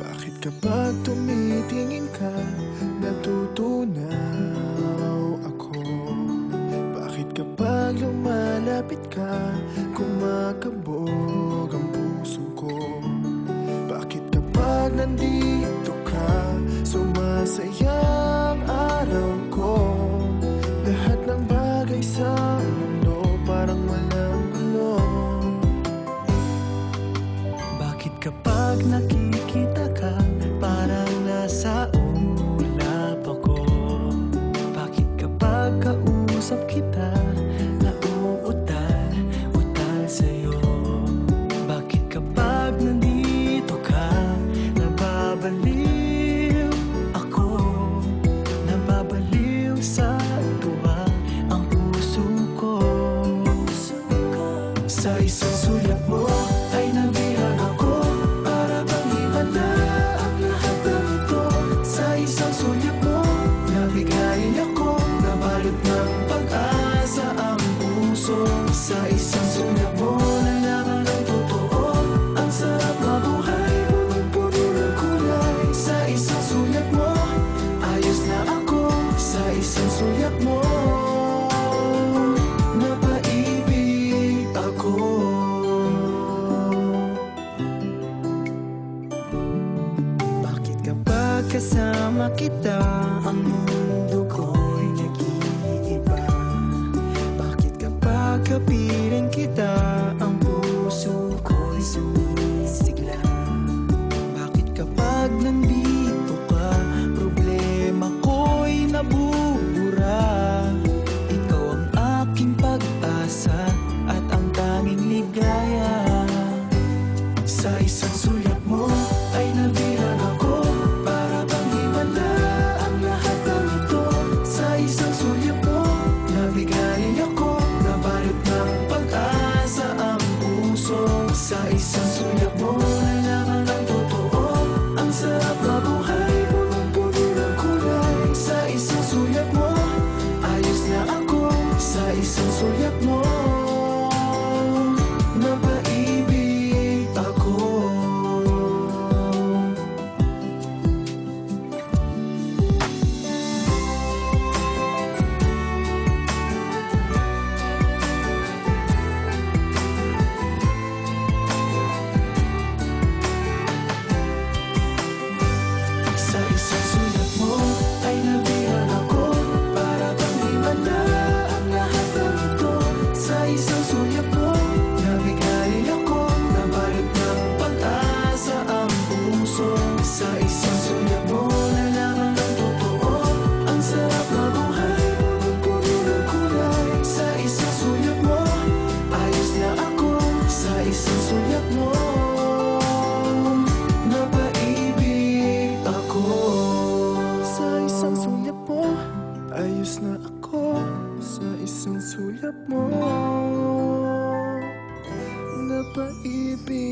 Bakit kapag tumitingin ka, natutunaw ako? Bakit kapag lumalapit ka, kumakabog ang puso ko? Bakit kapag nandito ka, sumasaya ang araw ko? Lahat ng bagay sa mundo parang walang gulo. Bakit kapag nakikita ka, parang nasa ulap ako? Bakit kapag kausap kita, nauutal-utal sa'yo? Bakit kapag nandito ka, nababaliw ako? Nababaliw sa tuwa ang puso ko. Sa isang sulyap mo ay nabihag ako, para bang himala ang lahat ng ito. Sa isang sulyap mo, nabigayin ako, nabalot ng pag-asa ang puso. Sa isang sulyap mo, nalaman ng totoo, ang sarap mabuhay, punong-puno ng kulay. Sa isang sulyap mo, ayos na ako. Sa isang sulyap mo, napaibig ako. Bakit kapag kasama kita, ang mundo ko'y nag-iiba? Bakit kapag kapiling kita, ang puso ko'y sumisigla? Bakit kapag nandito ka, problema ko'y nabubura? Ikaw ang aking pag-asa at ang tanging ligaya. Sa isang sulyap mo ay nabihag ako, para bang himala ang lahat ng ito. Sa isang sulyap mo, nabigayin ako, nabalot ng pag-asa ang puso. Sa isang sulyap mo, nalaman ng totoo, ang sarap mabuhay, punong-puno ng kulay. Sa isang sulyap mo, ayos na ako. Sa isang sulyap mo, napaibig ako. Sa isang sulyap mo ay nabihag ako, para bang himala ang lahat ng ito. Sa isang sulyap mo, nabigayin ako, nabalot ng pag-asa ang puso. Sa isang sulyap mo, nalaman ng totoo, ang sarap mabuhay, punong-puno ng kulay. Sa isang sulyap mo, ayos na ako. Sa isang sulyap mo, napaibig ako. Sa isang sulyap mo, ayos na ako. Sa isang sulyap mo, napaibig